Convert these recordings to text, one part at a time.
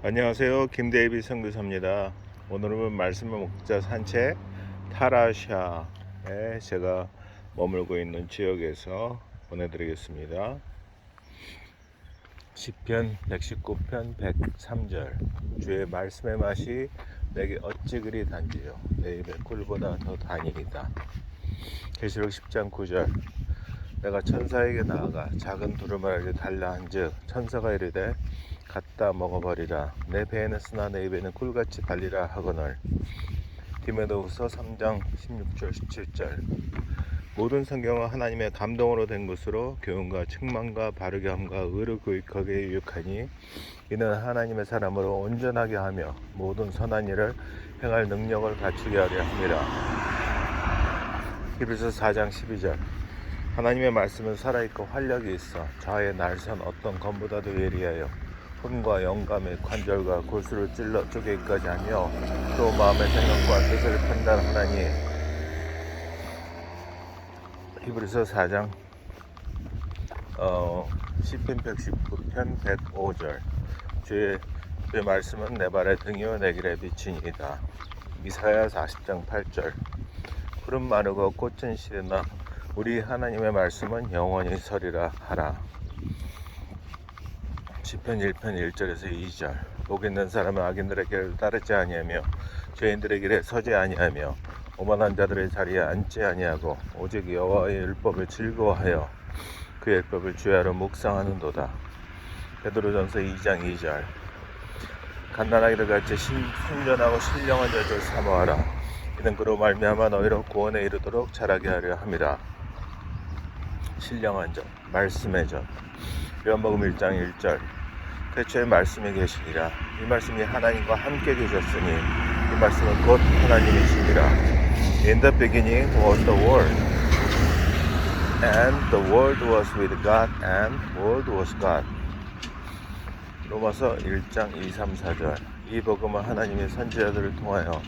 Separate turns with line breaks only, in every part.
안녕하세요. 김데이비 선교사입니다. 오늘은 말씀의 목자 산책 타라샤에 제가 머물고 있는 지역에서 보내드리겠습니다. 시편 119편 103절 주의 말씀의 맛이 내게 어찌 그리 단지요 내 입의 꿀보다 더 다니이다. 계시록 10장 9절 내가 천사에게 나아가 작은 두루마리를 달라 한즉 천사가 이르되 갖다 먹어버리라. 내 배에는 쓰나 내 입에는 꿀같이 달리라 하거늘. 디모데후서 3장 16절 17절 모든 성경은 하나님의 감동으로 된 것으로 교훈과 책망과 바르게 함과 의로 교육하게 유익하니 이는 하나님의 사람으로 온전하게 하며 모든 선한 일을 행할 능력을 갖추게 하려 함이라. 히브리서 4장 12절 하나님의 말씀은 살아있고 활력이 있어 좌에 날선 어떤 검보다도 예리하여 혼과 영감의 관절과 골수를 찔러 쪼개기까지 하며 또 마음의 생각과 뜻을 판단하나니. 히브리서 4장 시편 119편 105절 주의 말씀은 내 발의 등이요 내 길의 빛이니이다. 이사야 40장 8절 푸른 마르고 꽃은 시드나 우리 하나님의 말씀은 영원히 서리라 하라. 시편 1편 1절에서 2절 복 있는 사람은 악인들의 길을 따르지 아니하며 죄인들의 길에 서지 아니하며 오만한 자들의 자리에 앉지 아니하고 오직 여호와의 율법을 즐거워하여 그의 율법을 주야로 묵상하는도다. 베드로전서 2장 2절 갓난아기들 같이 순전하고 신령한 자를 사모하라. 이는 그로 말미암아 너희로 구원에 이르도록 자라게 하려 함이라. 신령한 자 말씀의 전 요한복음 1장 1절 태초에 말씀이 계시니라. 이 말씀이 하나님과 함께 계셨으니 이 말씀은 곧 하나님이시니라. In the beginning was the Word, and the Word was with God, and the Word was God. 로마서 1장 2, 3, 4절 이 복음은 하나님의 선지자들을 통하여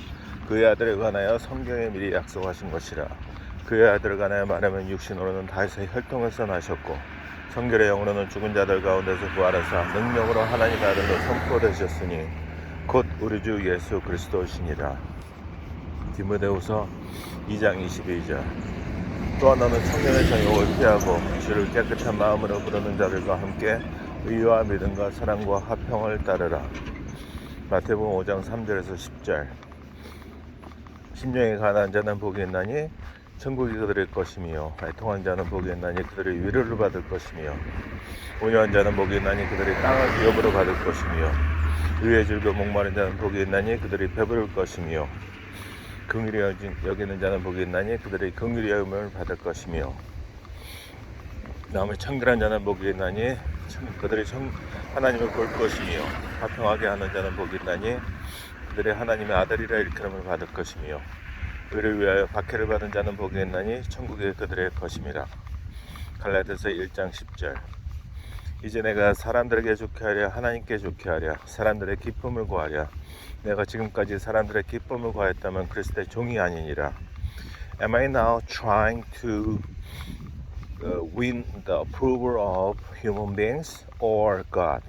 그의 아들에 관하여 성경에 미리 약속하신 것이라. 그의 아들을 관하여 말하면 육신으로는 다윗의 혈통에서 나셨고 성결의 영으로는 죽은 자들 가운데서 부활하사 능력으로 하나님의 아들로 선포되셨으니 곧 우리 주 예수 그리스도시니라. 디모데후서 2장 22절 또한 너는 청년의 정욕을 피하고 주를 깨끗한 마음으로 부르는 자들과 함께 의와 믿음과 사랑과 화평을 따르라. 마태복음 5장 3절에서 10절 심령이 가난한 자는 복이 있나니 천국이 그들의 것이며 애통한 자는 복이 있나니 그들의 위로를 받을 것이며 온유한 자는 복이 있나니 그들이 땅을 기업으로 받을 것이며 의에 즐겨 목마른 자는 복이 있나니 그들이 배부를 것이며 긍휼히 여기는 자는 복이 있나니 그들이 긍휼히 여김을 받을 것이며 다음에 청결한 자는 복이 있나니 그들이 하나님을 볼 것이며 화평하게 하는 자는 복이 있나니 그들이 하나님의 아들이라 일컬음을 받을 것이며 의를 위하여 박해를 받은 자는 복이 있나니 천국이 그들의 것임이라. 갈라디아서 1장 10절 이제 내가 사람들에게 좋게 하랴 하나님께 좋게 하랴 사람들의 기쁨을 구하랴 내가 지금까지 사람들의 기쁨을 구하였다면 그리스도의 종이 아니니라. Am I now trying to win the approval of human beings or God?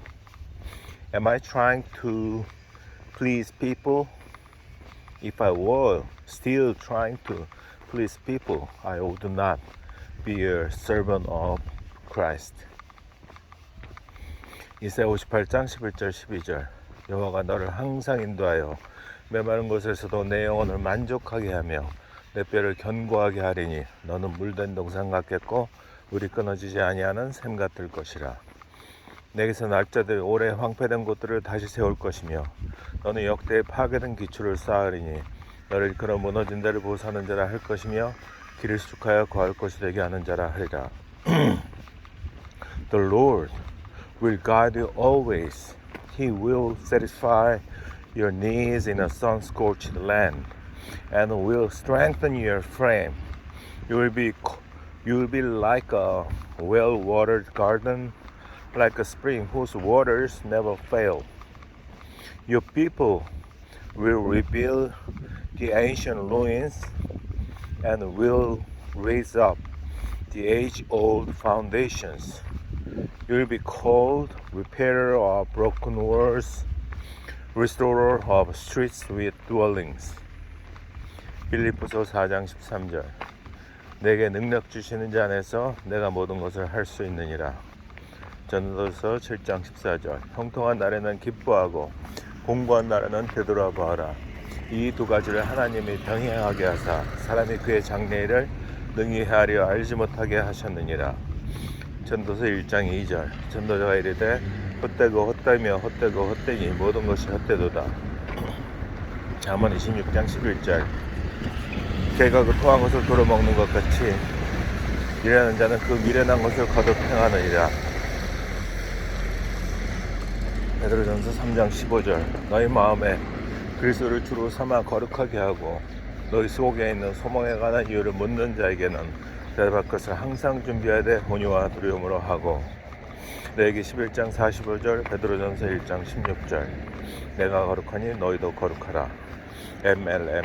Am I trying to please people? If I were still trying to please people, I would not be a servant of Christ. 이사야 58장 11절 12절 여호와가 너를 항상 인도하여 메마른 곳에서도 내 영혼을 만족하게 하며 내 뼈를 견고하게 하리니 너는 물된 동산 같겠고 물이 끊어지지 아니하는 샘 같을 것이라. 내게서 날짜들 오래 황폐된 곳들을 다시 세울 것이며 너는 역대에 파괴된 기초를 쌓으리니 너를 그런 무너진 데를 보수하는 자라 할 것이며 길을 수축하여 거할 곳이 되게 하는 자라 하리라. The Lord will guide you always. He will satisfy your needs in a sun-scorched land and will strengthen your frame. You will be like a well-watered garden, like a spring whose waters never fail. Your people will rebuild the ancient ruins and will raise up the age-old foundations. You will be called repairer of broken walls Restorer of streets with dwellings. 빌립보서 4장 13절. 내게 능력 주시는 자 안에서 내가 모든 것을 할 수 있느니라. 전도서 7장 14절. 형통한 날에는 기뻐하고 공고한 날에는 되돌아보아라. 이 두 가지를 하나님이 병행하게 하사 사람이 그의 장래일을 능히 헤아려 알지 못하게 하셨느니라. 전도서 1장 2절. 전도자가 이르되 헛되고 헛되며 헛되고 헛되니 모든 것이 헛되도다. 잠언 26장 11절. 개가 그 토한 것을 도려먹는 것 같이 미련한 자는 그 미련한 것을 거듭 행하느니라. 베드로전서 3장 15절. 너희 마음에 그리스도를 주로 삼아 거룩하게 하고 너희 속에 있는 소망에 관한 이유를 묻는 자에게는 대답할 것을 항상 준비하되 온유와 두려움으로 하고. 너에게 11장 45절. 베드로전서 1장 16절. 내가 거룩하니 너희도 거룩하라. MLM.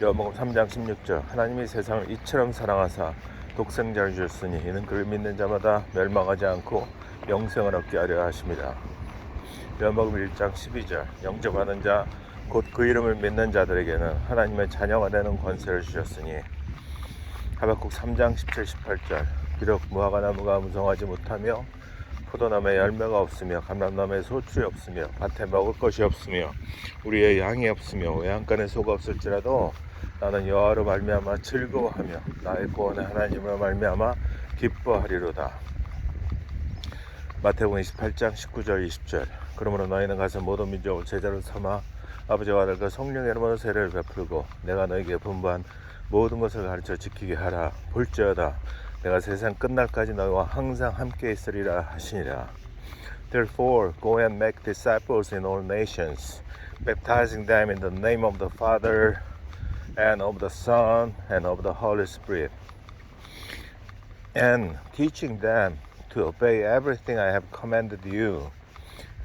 요한복음 3장 16절. 하나님이 세상을 이처럼 사랑하사 독생자를 주셨으니 이는 그를 믿는 자마다 멸망하지 않고 영생을 얻게 하려 하심이라. 요한복음 1장 12절. 영접하는 자 곧 그 이름을 믿는 자들에게는 하나님의 자녀가 되는 권세를 주셨으니. 하박국 3장 17, 18절. 비록 무화과 나무가 무성하지 못하며 포도나무에 열매가 없으며 감람나무에 소출이 없으며 밭에 먹을 것이 없으며 우리의 양이 없으며 외양간에 소가 없을지라도 나는 여호와로 말미암아 즐거워하며 나의 구원의 하나님으로 말미암아 기뻐하리로다. 마태복음 28장 19절 20절. 그러므로 너희는 가서 모든 민족을 제자로 삼아 아버지와 아들과 성령의 이름으로 세례를 베풀고 내가 너희에게 분부한 모든 것을 가르쳐 지키게 하라. 볼지어다 내가 세상 끝날까지 너희와 항상 함께 있으리라 하시니라. Therefore go and make disciples in all nations, baptizing them in the name of the Father and of the Son and of the Holy Spirit, and teaching them to obey everything I have commanded you.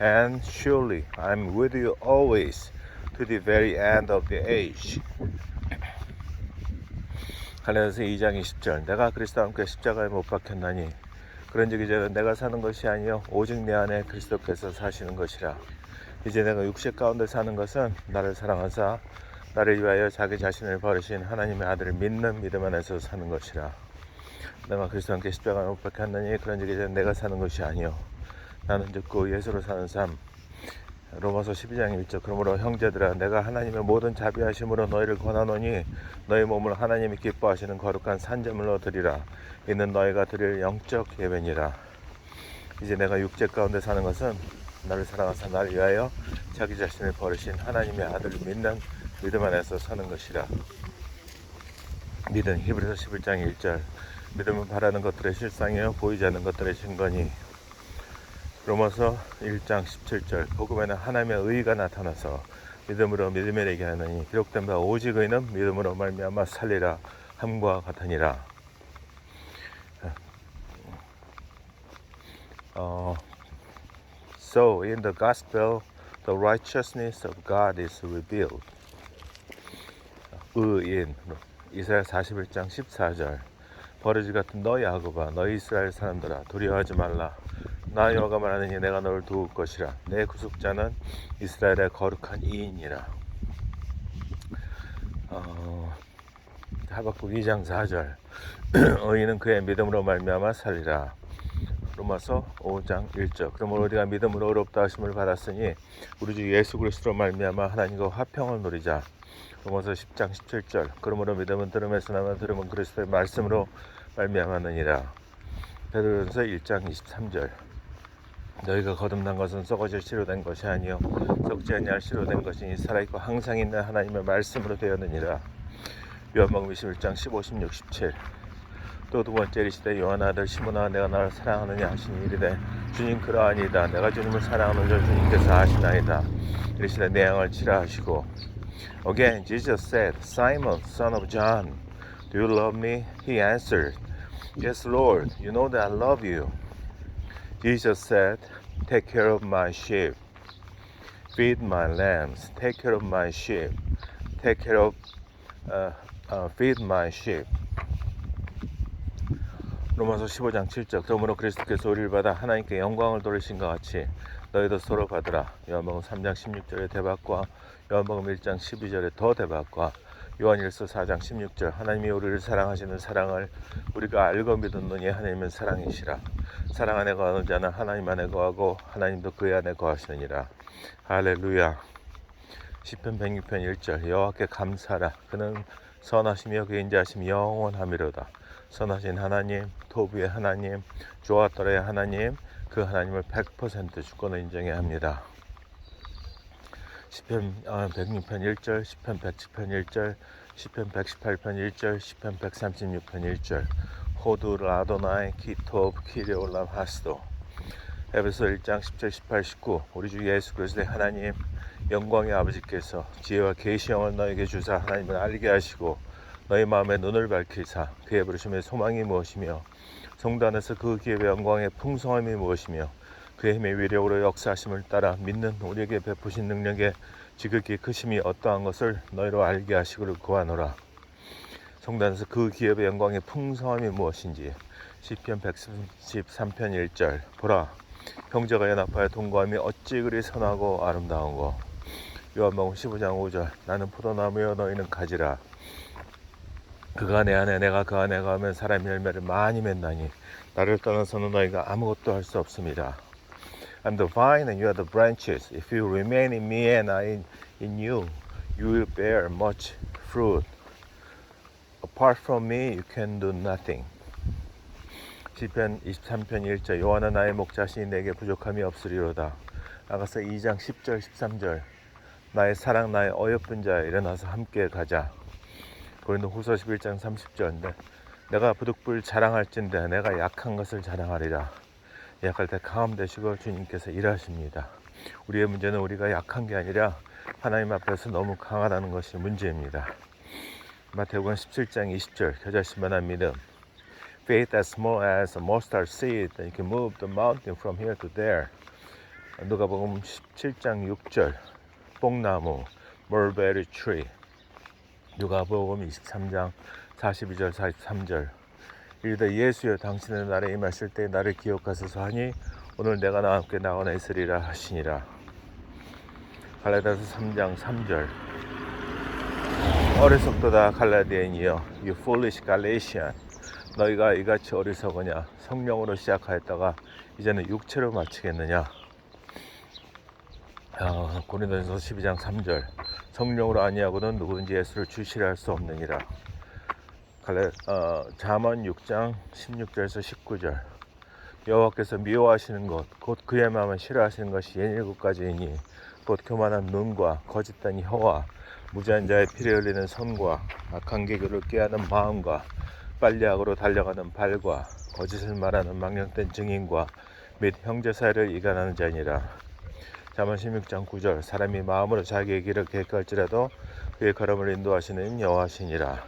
And surely I am with you always to the very end of the age. 갈라디아서 2장 20절. 내가 그리스도와 함께 십자가에 못 박혔나니 그런즉 이제는 내가 사는 것이 아니요 오직 내 안에 그리스도께서 사시는 것이라. 이제 내가 육신 가운데 사는 것은 나를 사랑하사 나를 위하여 자기 자신을 버리신 하나님의 아들을 믿는 믿음 안에서 사는 것이라. 내가 그리스도와 함께 십자가에 못 박혔나니 그런즉 이제는 내가 사는 것이 아니요 나는 듣고 예수로 사는 삶. 로마서 12장 1절. 그러므로 형제들아 내가 하나님의 모든 자비하심으로 너희를 권하노니 너희 몸을 하나님이 기뻐하시는 거룩한 산제물로 드리라. 이는 너희가 드릴 영적 예배니라. 이제 내가 육체 가운데 사는 것은 나를 사랑하사 나를 위하여 자기 자신을 버리신 하나님의 아들을 믿는 믿음 안에서 사는 것이라. 믿음. 히브리서 11장 1절. 믿음은 바라는 것들의 실상이요 보이지 않는 것들의 증거니. 로마서 1장 17절. 복음에는 하나님의 의가 나타나서 믿음으로 믿음에 이르게 하느니 기록된 바 오직 의는 믿음으로 말미암아 살리라 함과 같으니라. So in the gospel the righteousness of God is revealed. 의인. 이사야 41장 14절. 버러지 같은 너희 야곱아 너희 이스라엘 사람들아 두려워하지 말라. 나 여호와가 말하느니 내가 너를 도울 것이라. 내 구속자는 이스라엘의 거룩한 이인이라. 하박국 2장 4절. 의인은 그의 믿음으로 말미암아 살리라. 로마서 5장 1절. 그러므로 우리가 믿음으로 의롭다 하심을 받았으니 우리 주 예수 그리스도로 말미암아 하나님과 화평을 누리자. 로마서 10장 17절. 그러므로 믿음은 들음에서 나며 들음은 그리스도의 말씀으로 말미암았느니라. 베드로전서 1장 23절. 너희가 거듭난 것은 썩어질 씨로 된 것이 아니요 썩지 아니할 씨로 된 것이니 살아있고 항상 있는 하나님의 말씀으로 되었느니라. 요한복음 21장 15, 16, 17. 또 두 번째 이르시되 요한 아들 시몬아 내가 나를 사랑하느냐 하시니 이르되 주님 그러하니이다. 내가 주님을 사랑하는 줄 주님께서 아시나이다. 이르시되 내 양을 치라 하시고. Again Jesus said, Simon, son of John, do you love me? He answered, Yes, Lord, you know that I love you. Jesus said, Take care of my sheep. Feed my lambs. Take care of my sheep. Take care of, feed my sheep. 로마서 15장 7절. 그러므로 그리스도께서 우리를 받아 하나님께 영광을 돌리신 것 같이 너희도 서로 받으라. 요한복음 3장 16절의 대박과 요한복음 1장 12절의 더 대박과 요한일서 4장 16절 하나님이 우리를 사랑하시는 사랑을 우리가 알고 믿었느니 하나님은 사랑이시라. 사랑 안에 거하는 자는 하나님 안에 거하고 하나님도 그의 안에 거하시느니라. 할렐루야. 시편 106편 1절 여호와께 감사하라. 그는 선하시며 그의 인자하심이 영원하미로다. 선하신 하나님, 토부의 하나님, 조아떨의 하나님, 그 하나님을 100% 주권을 인정해야 합니다. 시편 106편 1절, 시편 110편 1절, 시편 118편 1절, 시편 136편 1절 호두 라도나이 키토브 키레올람 하스도. 에베소 1장 10절 18 19 우리 주 예수 그리스도의 하나님 영광의 아버지께서 지혜와 계시형을 너에게 주사 하나님을 알게 하시고 너희 마음의 눈을 밝히사 그의 부르심의 소망이 무엇이며 성도 안에서 그 기업의 영광의 풍성함이 무엇이며 그의 힘의 위력으로 역사하심을 따라 믿는 우리에게 베푸신 능력의 지극히 크심이 어떠한 것을 너희로 알게 하시기를 구하노라. 성도 안에서 그 기업의 영광의 풍성함이 무엇인지. 시편 113편 1절 보라 형제가 연합하여 동거함이 어찌 그리 선하고 아름다운고. 요한복음 15장 5절 나는 포도나무여 너희는 가지라. 그가 내 안에 내가 그 안에 가면 사람의 열매를 많이 맺나니 나를 떠나서는 너희가 아무것도 할 수 없습니다. I'm the vine and you are the branches. If you remain in me and I in you, you will bear much fruit. Apart from me, you can do nothing. 시편 23편 1절 여호와는 나의 목자시니 내게 부족함이 없으리로다. 아가서 2장 10절 13절 나의 사랑 나의 어여쁜 자여 일어나서 함께 가자. 고린도후서 11장 30절 내가 부득불 자랑할진대 내가 약한 것을 자랑하리라. 약할 때 강함 되시고 주님께서 일하십니다. 우리의 문제는 우리가 약한 게 아니라 하나님 앞에서 너무 강하다는 것이 문제입니다. 마태복음 17장 20절 겨자씨만한 믿음. Faith as small as a mustard seed, and you can move the mountain from here to there. 누가복음 17장 6절 뽕나무, mulberry tree. 누가복음 23장 42절 43절 이르되 예수여 당신은 나를 임하실 때 나를 기억하소서 하니 오늘 내가 나와 함께 나가나 있으리라 하시니라. 갈라디아서 3장 3절 어리석도다 갈라디아인이여 You foolish Galatian. 너희가 이같이 어리석으냐. 성령으로 시작하였다가 이제는 육체로 마치겠느냐. 고린도전서 12장 3절 성령으로 아니하고는 누구든지 예수를 주시라 할 수 없느니라. 잠언 6장 16절에서 19절 여호와께서 미워하시는 것 곧 그의 마음을 싫어하시는 것이 옛 7가지이니 곧 교만한 눈과 거짓된 혀와 무지한 자의 피를 흘리는 손과 악한 계교를 꾀하는 마음과 빨리악으로 달려가는 발과 거짓을 말하는 망령된 증인과 및 형제 사이를 이간하는 자니라. 잠언 16장 9절 사람이 마음으로 자기의 길을 계획할지라도 그의 걸음을 인도하시는 여호와시니라.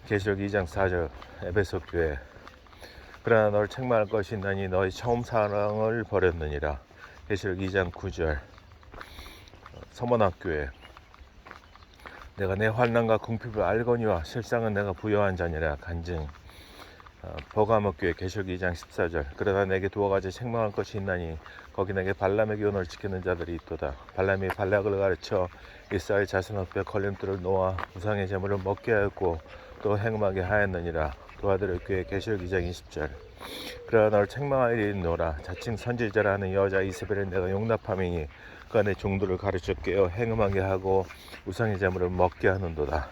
계시록 2장 4절 에베소 교회 그러나 너를 책망할 것이 있나니 너희 처음 사랑을 버렸느니라. 계시록 2장 9절 서머나 교회 내가 내 환난과 궁핍을 알거니와 실상은 내가 부여한 자니라. 간증 버가모 교회 계시록 2장 14절 그러나 내게 두어 가지 책망할 것이 있나니 거기 내게 발람의 교훈을 지키는 자들이 있도다. 발람이 발락을 가르쳐 이스라엘 자손 앞에 걸림돌을 놓아 우상의 제물을 먹게 하였고 또 행음하게 하였느니라. 도아들의 교회 계시록 2장 20절 그러나 너를 책망할 일이 있노라. 자칭 선지자라 하는 여자 이세벨을 내가 용납함이니 그 안에 종들을 가르쳐 깨어 행음하게 하고 우상의 제물을 먹게 하는도다.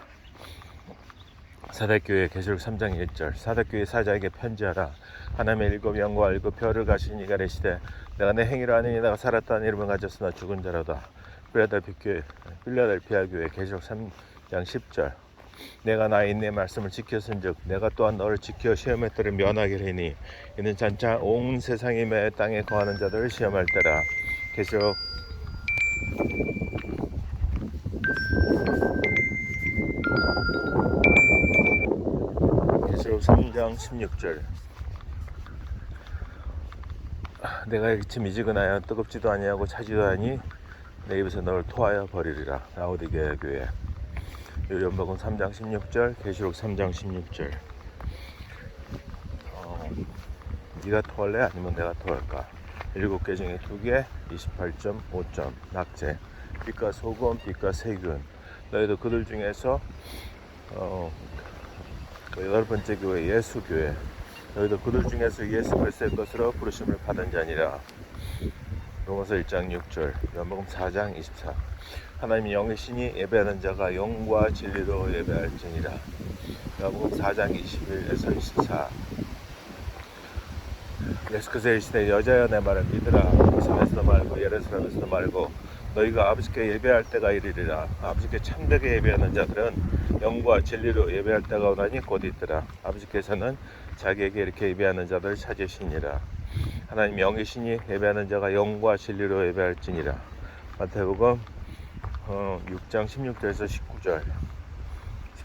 사대교회 계시록 3장 1절 사대교회 사자에게 편지하라. 하나님의 일곱 영과 일곱 별을 가진 이가 이르시되 내가 내 행위를 아느니 내가 살았다는 이름을 가졌으나 죽은 자로다. 필라델피아 교회 계시록 3장 10절 내가 나의 인내 말씀을 지켰은즉 내가 또한 너를 지켜 시험의 때를 면하게 하리니 이는 장차 온 세상에 매 땅에 거하는 자들을 시험할 때라. 계시록 3장 16절 내가 일치 미지근하여 뜨겁지도 아니하고 차지도 아니 내 입에서 너를 토하여 버리리라. 라오디게아 교회 요한복음 3장 16절 계시록 3장 16절 네가 토할래 아니면 내가 토할까. 7개 중에 2개 28.5점 낙제. 빛과 소금, 빛과 세균. 너희도 그들 중에서 그 8번째 교회 예수교회. 너희도 그들 중에서 예수 그리스도의 것으로 부르심을 받은 자니라. 로마서 1장 6절, 요한복음 4장 24. 하나님이 영이시니 예배하는 자가 영과 진리로 예배할지니라. 요한복음 4장 21에서 24. 예수께서 이르시되 여자여 내 말을 믿으라. 이스라엘에서도 말고 예루살렘에서도 말고 너희가 아버지께 예배할 때가 이르리라. 아버지께 참되게 예배하는 자들은 영과 진리로 예배할 때가 오나니 곧 있더라. 아버지께서는 자기에게 이렇게 예배하는 자들을 찾으시니라. 하나님 영이시니 예배하는 자가 영과 진리로 예배할지니라. 마태복음 6장 16절에서 19절,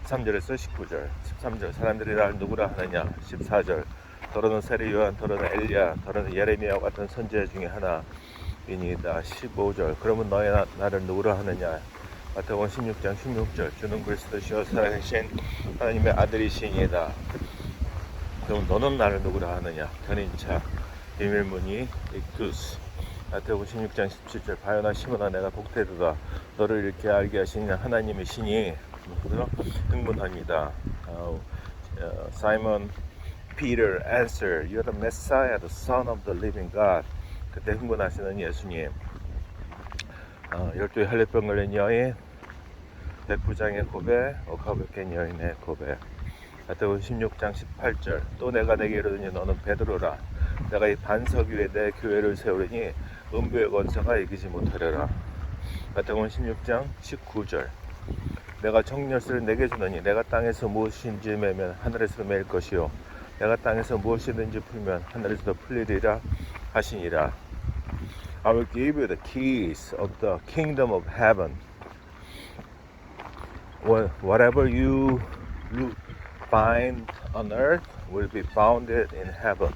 13절에서 19절, 13절 사람들이 나를 누구라 하느냐. 14절 더러는 세례 요한, 더러는 엘리야, 더러는 예레미야와 같은 선지자 중에 하나이니이다. 15절 그러면 너희 나를 누구라 하느냐. 마태복음 16장 16절 주는 그리스도시요 살아계신 하나님의 아들이시니이다. 그럼 너는 나를 누구라 하느냐. 견인차 비밀문의 익투스. 마태복음 16장 17절 바요나 시몬아 내가 복되도다. 너를 이렇게 알게 하시는 하나님이시니 흥분합니다. 사이먼 Peter answered, "You're the Messiah, the Son of the Living God." 그때 흥분하시는 예수님. 12의 혈류병 걸린 여인, 백부장의 고백, 옥합을 깬 여인의 고백. 마태복음 16장 18절 또 내가 내게 이르더니 너는 베드로라. 내가 이 반석 위에 내 교회를 세우리니 음부의 권세가 이기지 못하리라. 마태복음 16장 19절 내가 정열쇠를 내게 주노니 내가 땅에서 무엇인지 매면 하늘에서 매일 것이요 내가 땅에서 무엇이든지 풀면 하늘에서도 풀리리라 하시니라. I will give you the keys of the kingdom of heaven. Whatever you bind on earth will be bounded in heaven,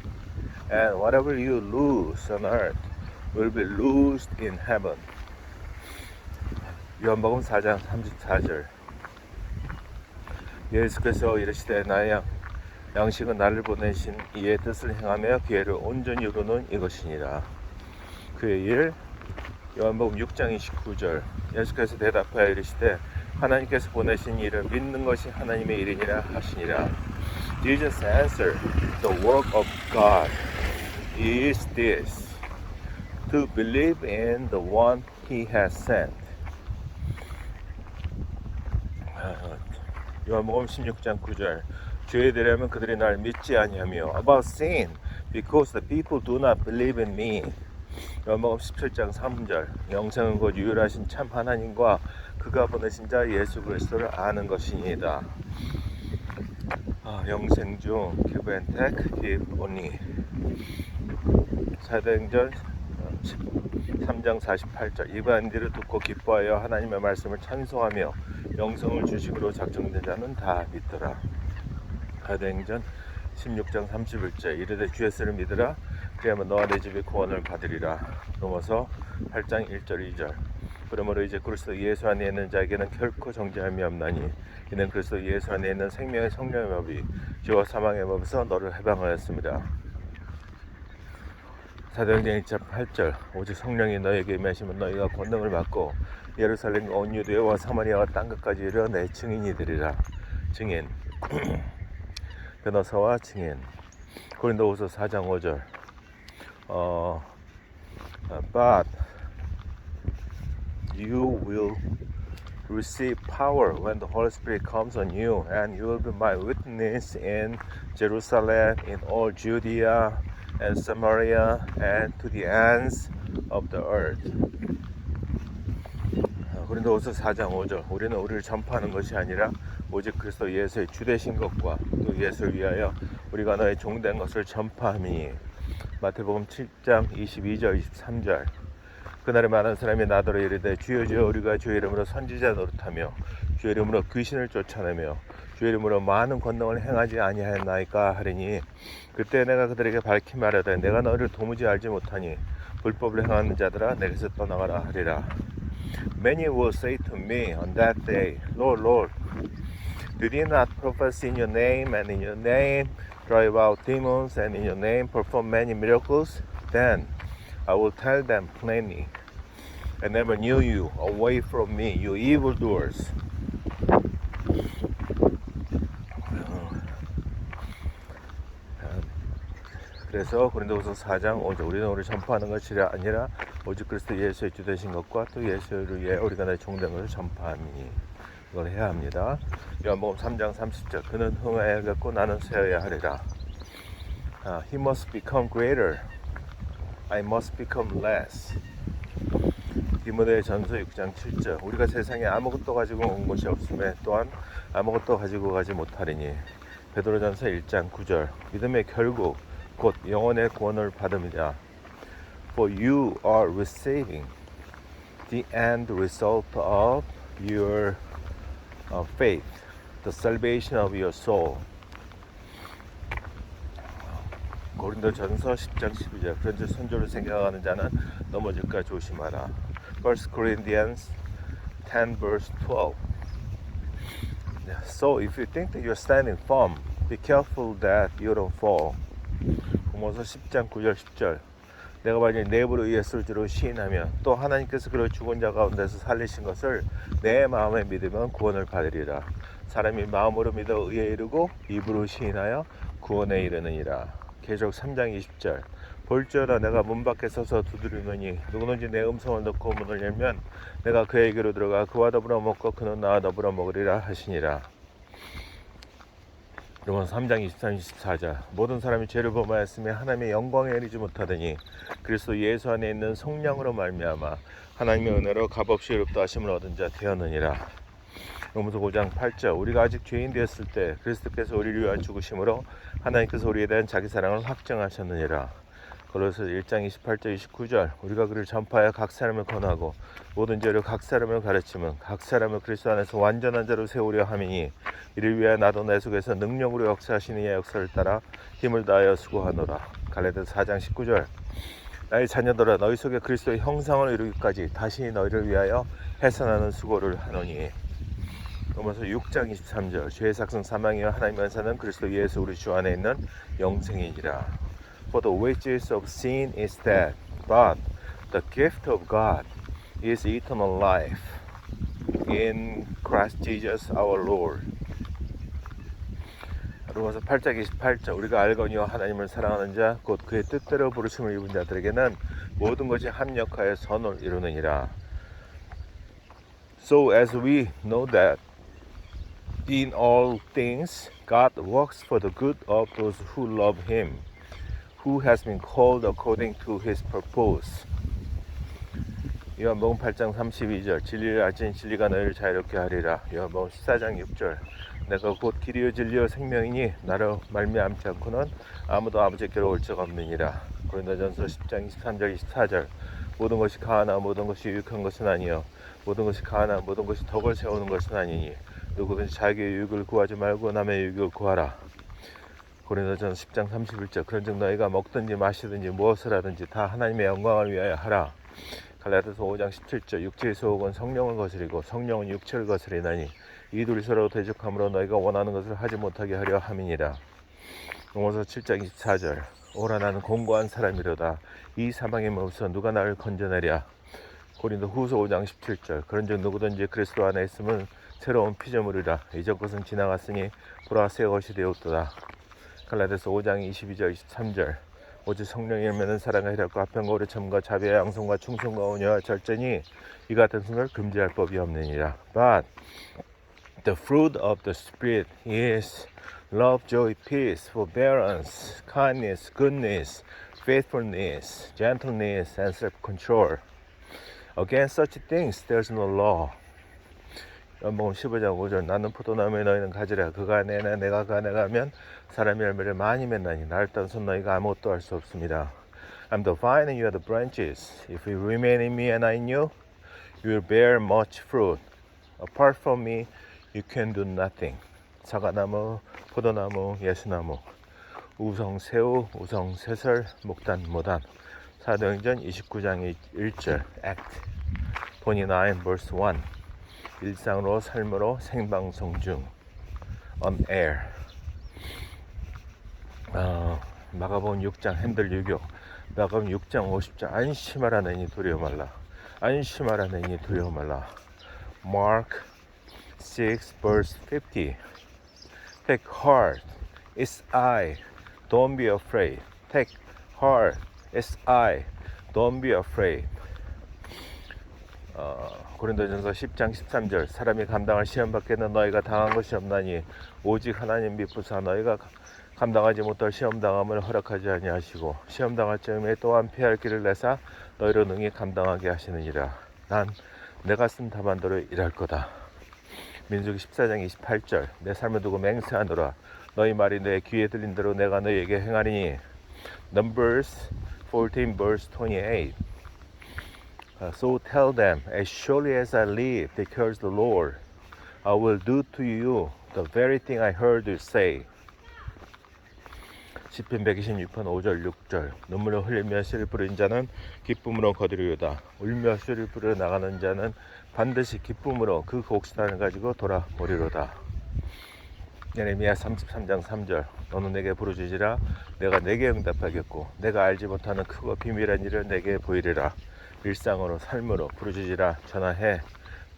and whatever you loose on earth will be loosed in heaven. 요한복음 4장 34절 예수께서 이르시되 나의 양식은 나를 보내신 이의 뜻을 행하며 기회를 온전히 이루는 이것이니라. 그의 일. 요한복음 6장 29절 예수께서 대답하여 이르시되 하나님께서 보내신 일을 믿는 것이 하나님의 일이니라 하시니라. Jesus answered, the work of God is this, to believe in the one he has sent. 요한복음 16장 9절 죄에 대하면 그들이 날 믿지 아니하며 about sin, because the people do not believe in me. 요한복음 17장 3절 영생은 곧 유일하신 참 하나님과 그가 보내신 자 예수 그리스도를 아는 것이니이다. 영생 중 give and take, give only. 사도행전 3장 48절 이방인들을 듣고 기뻐하여 하나님의 말씀을 찬송하며 영성을 주식으로 작정된 자는 다 믿더라. 사도행전 16장 31절 이르되 주 예수를 믿으라 그리하면 너와 내 집이 구원을 받으리라. 로마서 8장 1절 2절 그러므로 이제 그리스도 예수 안에 있는 자에게는 결코 정죄함이 없나니 이는 그리스도 예수 안에 있는 생명의 성령의 법이 죄와 사망의 법에서 너를 해방하였습니다. 사도행전 1장 8절 오직 성령이 너에게 임하시면 너희가 권능을 받고 예루살렘과 온 유대와 사마리아와 땅끝까지 이르러 내 증인이 되리라. 증인 변호사와 증인. 고린도후서 4장 5절 But you will receive power when the Holy Spirit comes on you, and you will be my witness in Jerusalem, in all Judea and Samaria, and to the ends of the earth. 고린도후서 4장 5절 우리는 우리를 전파하는 것이 아니라 오직 그리스도 예수의 주되신 것과 또 예수를 위하여 우리가 너의 종된 것을 전파함이니. 마태복음 7장 22절 23절 그날에 많은 사람이 나더러 이르되 주여 주여 우리가 주의 이름으로 선지자 노릇하며 주의 이름으로 귀신을 쫓아내며 주의 이름으로 많은 권능을 행하지 아니하였나이까 하리니 그때 내가 그들에게 밝히 말하되 내가 너희를 도무지 알지 못하니 불법을 행하는 자들아 내게서 떠나가라 하리라. Many will say to me on that day, Lord, Lord, did we not prophesy in your name, and in your name drive out demons, and in your name perform many miracles? Then I will tell them plainly, I never knew you. Away from me, you evildoers. 그래서 고린도후서 4장 5절 우리는 우리 전파하는 것이 아니라 오직 그리스도 예수의 주 되신 것과 또 예수를 위해 우리가 내 종된 것을 전파함이니 이걸 해야 합니다. 요한복음 3장 30절 그는 흥하여야겠고 나는 쇠하여야 하리라. He must become greater. I must become less. 디모데 전서 6장 7절 우리가 세상에 아무것도 가지고 온 것이 없음에 또한 아무것도 가지고 가지 못하리니. 베드로전서 1장 9절 믿음의 결국 곧 영혼의 구원을 받음이라. For you are receiving the end result of your faith, the salvation of your soul. 고린도전서 10장 12절 그런즉 선조를 생각하는 자는 넘어질까 조심하라. 1 Corinthians 10 verse 12. So if you think that you're standing firm, be careful that you don't fall. 고린도서 10장 9절 10절 내가 만일 내부로 의했을 줄로 시인하며 또 하나님께서 그를 죽은 자 가운데서 살리신 것을 내 마음에 믿으면 구원을 받으리라. 사람이 마음으로 믿어 의에 이르고 입으로 시인하여 구원에 이르느니라. 계시록 3장 20절 볼지어다 내가 문 밖에 서서 두드리노니 누구든지 내 음성을 듣고 문을 열면 내가 그에게로 들어가 그와 더불어 먹고 그는 나와 더불어 먹으리라 하시니라. 로마서 3장 23, 24절 모든 사람이 죄를 범하였으며 하나님의 영광에 이르지 못하더니 그리스도 예수 안에 있는 성령으로 말미암아 하나님의 은혜로 값없이 의롭다 하심을 얻은 자 되었느니라. 로마서 5장 8절 우리가 아직 죄인 되었을 때 그리스도께서 우리를 위하여 죽으심으로 하나님께서 우리에 대한 자기 사랑을 확증하셨느니라. 고린도서 1장 28절 29절 우리가 그를 전파하여 각 사람을 권하고 모든 죄로 각 사람을 가르치면 각 사람을 그리스도 안에서 완전한 자로 세우려 함이니 이를 위하여 나도 내 속에서 능력으로 역사하시는 이의 역사를 따라 힘을 다하여 수고하노라. 갈라디아서 4장 19절 나의 자녀들아 너희 속에 그리스도의 형상을 이루기까지 다시 너희를 위하여 해산하는 수고를 하노니. 로마서 6장 23절 죄의 삭은 사망이요 하나님의 은사는 그리스도 예수 우리 주 안에 있는 영생이니라. For the wages of sin is death, but the gift of God is eternal life in Christ Jesus our Lord. 로마서 8장 28절 우리가 알거니와 하나님을 사랑하는 자 곧 그의 뜻대로 부르심을 입은 자들에게는 모든 것이 합력하여 선을 이루느니라. So as we know that in all things God works for the good of those who love Him, who has been called according to His purpose. 요한복음 8장 32절 진리를 알지니 진리가 너희를 자유롭게 하리라. 요한복음 14장 6절 내가 곧 길이요 진리요 생명이니 나로 말미암지 않고는 아무도 아버지께로 올 적 없느니라. 고린도전서 10장 23절 24절 모든 것이 가하나 모든 것이 유익한 것은 아니요 모든 것이 가하나 모든 것이 덕을 세우는 것은 아니니 누구든지 자기의 유익을 구하지 말고 남의 유익을 구하라. 고린도전서 10장 31절 그런즉 너희가 먹든지 마시든지 무엇을 하든지 다 하나님의 영광을 위하여 하라. 갈라디아서 5장 17절 육체의 소욕은 성령을 거스리고 성령은 육체를 거스리나니 이 둘이 서로 대적함으로 너희가 원하는 것을 하지 못하게 하려 함이니라. 로마서 7장 24절 오라 나는 공고한 사람이로다 이 사망의 몸에서 누가 나를 건져내랴. 고린도 후서 5장 17절 그런즉 누구든지 그리스도 안에 있으면 새로운 피조물이라 이전 것은 지나갔으니 보라 새 것이 되었도다. 갈라디아서 5장 22절 23절 오직 성령이 열매는 사랑과 희락과 화평과 오래참과 자비와 양성과 충성과 온유와 절제니 이 같은 것을 금지할 법이 없느니라. But the fruit of the Spirit is love, joy, peace, forbearance, kindness, goodness, faithfulness, gentleness, and self-control. Against such things there is no law. 요한복음 15장 5절 나는 포도나무에 너희는 가지라 그가 내나 내가 그 안에 가면 사람의 열매를 많이 맺나니 나를 떠나서 너희가 아무것도 할 수 없습니다. I'm the vine and you are the branches. If you remain in me and I in you, you will bear much fruit. Apart from me, you can do nothing. 사과나무, 포도나무, 예수나무, 우성 새우, 우성 쇠설, 목단 모단. 사도행전 29장 1절 Act 29 verse 1 일상으로 삶으로 생방송 중 on air. 마가복음 6장 핸들 유교 마가복음 6장 50절 안심하라 너희는 두려워 말라. 안심하라 너희는 두려워 말라. Mark 6 verse 50 Take heart, it's I, don't be afraid. Take heart, it's I, don't be afraid. 고린도전서 10장 13절 사람이 감당할 시험 밖에는 너희가 당한 것이 없나니 오직 하나님 믿고사 너희가 감당하지 못할 시험 당함을 허락하지 아니하시고 시험 당할 즈음에 또한 피할 길을 내사 너희로 능히 감당하게 하시느니라. 난 내가 쓴 답안대로 일할 거다. 민수기 14장 28절 내 삶을 두고 맹세하노라. 너희 말이 내 귀에 들린 대로 내가 너희에게 행하리니. Numbers 14 verse 28 So tell them, as surely as I live, declares the Lord, I will do to you the very thing I heard you say. 시편 126편 5절 6절 눈물을 흘리며 씨를 뿌린 자는 기쁨으로 거두리로다. 울며 씨를 뿌려 나가는 자는 반드시 기쁨으로 그 곡식단을 가지고 돌아오리로다. 예레미야 33장 3절 너는 내게 부르짖으라. 내가 내게 응답하겠고 내가 알지 못하는 크고 비밀한 일을 내게 보이리라. 일상으로 삶으로 부르짖으라 전하해.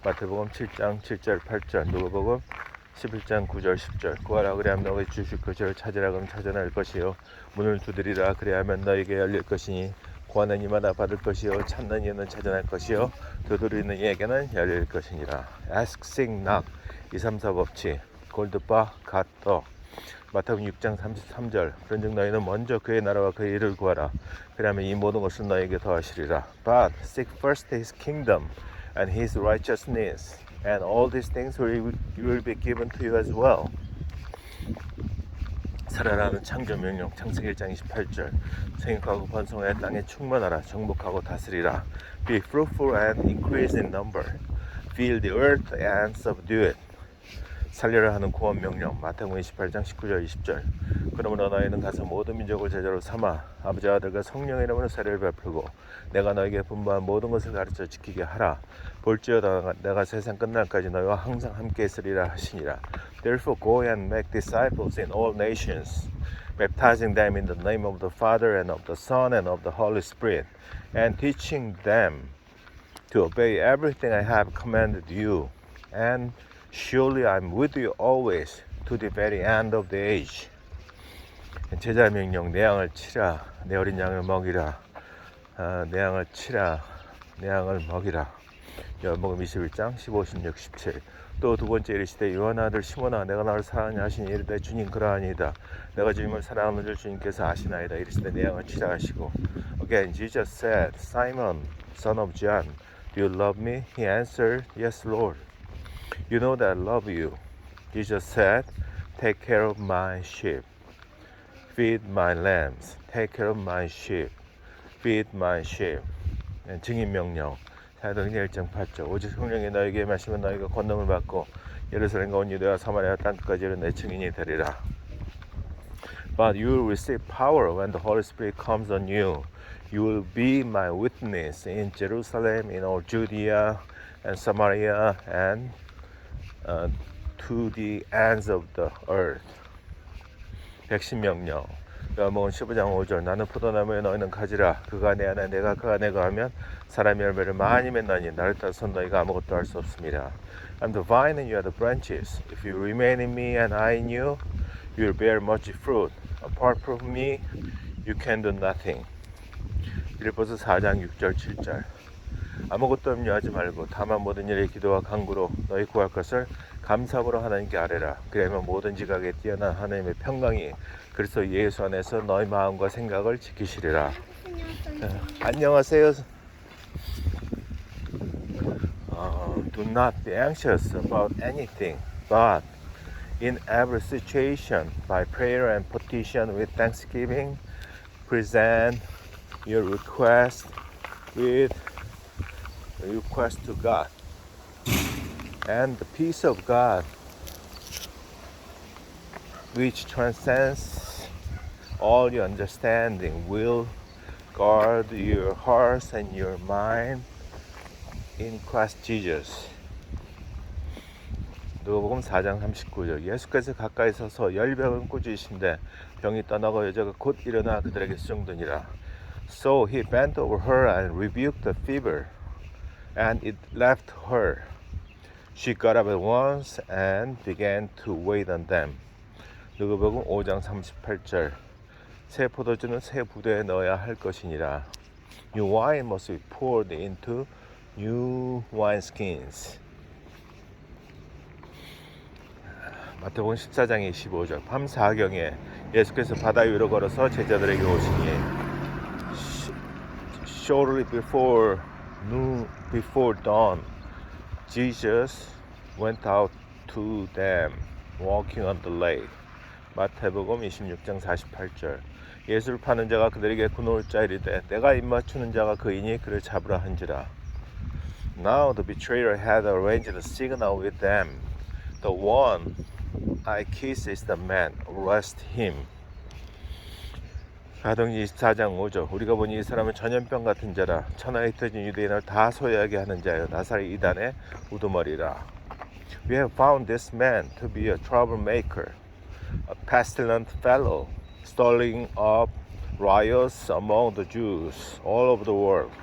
마태복음 7장 7절 8절 누가복음 11장 9절 10절 구하라 그리하면 너희에게 주실 것이요 찾으라 그럼 찾아낼 것이요 문을 두드리라 그리하면 너희에게 열릴 것이니 구하는 이마다 받을 것이요 찾는 이는 찾아낼 것이요 두드리는 이에게는 열릴 것이니라. Ask, seek, knock 2, 3, 4 법칙 골드바 갓더 마태복음 6장 33절 그런즉 너희는 먼저 그의 나라와 그의 일을 구하라. 그러면 이 모든 것을 너희에게 더하시리라. But seek first his kingdom and his righteousness and all these things will be given to you as well. 살아라는 창조 명령 창세기 1장 28절 생육하고 번성하여 땅에 충만하라. 정복하고 다스리라. Be fruitful and increase in number. Fill the earth and subdue it. 살려라 하는 구원 명령 마태복음 28장 19절 20절 그러므로 너희는 가서 모든 민족을 제자로 삼아 아버지와 아들과 성령의 이름으로 세례를 베풀고 내가 너에게 분부한 모든 것을 가르쳐 지키게 하라. 볼지어다 내가 세상 끝날까지 너희와 항상 함께 있으리라 하시니라. Therefore go and make disciples in all nations, baptizing them in the name of the Father and of the Son and of the Holy Spirit, and teaching them to obey everything I have commanded you. And surely I'm with you always to the very end of the age. 제자 명령 내 양을 치라. 내 어린 양을 먹이라. 내 양을 치라. 내 양을 먹이라. 요한복음 21장 15, 16, 17 또 두 번째 이르시되 요한 아들 시몬아 내가 너를 사랑하냐 하시니 이르되 주님 그러하니이다. 내가 주님을 사랑하는 줄 주님께서 아시나이다. 이르시되 내 양을 치라 하시고 Again Jesus said, Simon, son of John, do you love me? He answered, Yes, Lord. You know that I love you. Jesus said, Take care of my sheep. Feed my lambs. Take care of my sheep. Feed my sheep. 증인 명령. 사도행전 1장 8절. 오직 성령이 너에게 마시면 너희가 권능을 받고 예루살렘과 온 유대와 사마리아 땅끝까지 이르는 내 증인이 되리라. But you will receive power when the Holy Spirit comes on you. You will be my witness in Jerusalem, in all Judea and Samaria and to the ends of the earth. 백신명령 요한복음 15장 5절 나는 포도나무에 너희는 가지라. 그가 내 안에 내가 그 안에 거하면 사람의 열매를 많이 맺나니 나를 따라서 너희가 아무것도 할 수 없습니다. I'm the vine and you are the branches. If you remain in me and I in you, you will bear much fruit. Apart from me, you can do nothing. 빌립보서 4장 6절 7절 아무것도 염려하지 말고 다만 모든 일에 기도와 간구로 너희 구할 것을 감사함으로 하나님께 아뢰라. 그러면 모든 지각에 뛰어난 하나님의 평강이 그리스도 예수 안에서 너희 마음과 생각을 지키시리라. 안녕하세요. Do not be anxious about anything, but in every situation, by prayer and petition with thanksgiving, present your request to God. And the peace of God, which transcends all your understanding, will guard your hearts and your mind in Christ Jesus. 누가복음 4장 39절 예수께서 가까이 서서 열병은 꾸짖으신데 병이 떠나고 여자가 곧 일어나 그들에게 수종되니라. So he bent over her and rebuked the fever, and it left her. She got up at once and began to wait on them. 누가복음 5장 38절. 새 포도주는 새 부대에 넣어야 할 것이니라. New wine must be poured into new wineskins. 마태복음 14장 25절. 밤 4경에 예수께서 바다 위로 걸어서 제자들에게 오시니 shortly before dawn, Jesus went out to them, walking on the lake. 마태복음 26장 48절. 예수를 파는 자가 그들에게 군올자 이르되 내가 입맞추는 자가 그이니 그를 잡으라 한지라. Now the betrayer had arranged a signal with them. The one I kiss is the man. Arrest him. 가동기 24장 5절. 우리가 보니 이 사람은 전염병 같은 자라. 천하에 흩어진 유대인을 다 소유하게 하는 자여 나사렛 이단의 우두머리라. We have found this man to be a troublemaker, a pestilent fellow, stirring up riots among the Jews all over the world.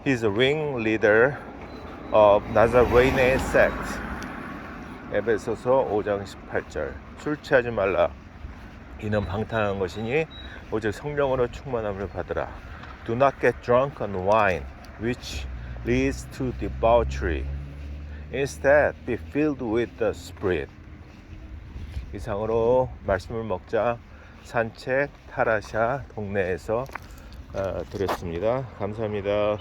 He is a ringleader of Nazarene sect. 에베소서 5장 18절. 술 취하지 말라. 이는 방탕한 것이니 오직 성령으로 충만함을 받으라. Do not get drunk on wine, which leads to debauchery. Instead, be filled with the Spirit. 이상으로 말씀을 먹자 산책 타라샤 동네에서 드렸습니다. 감사합니다.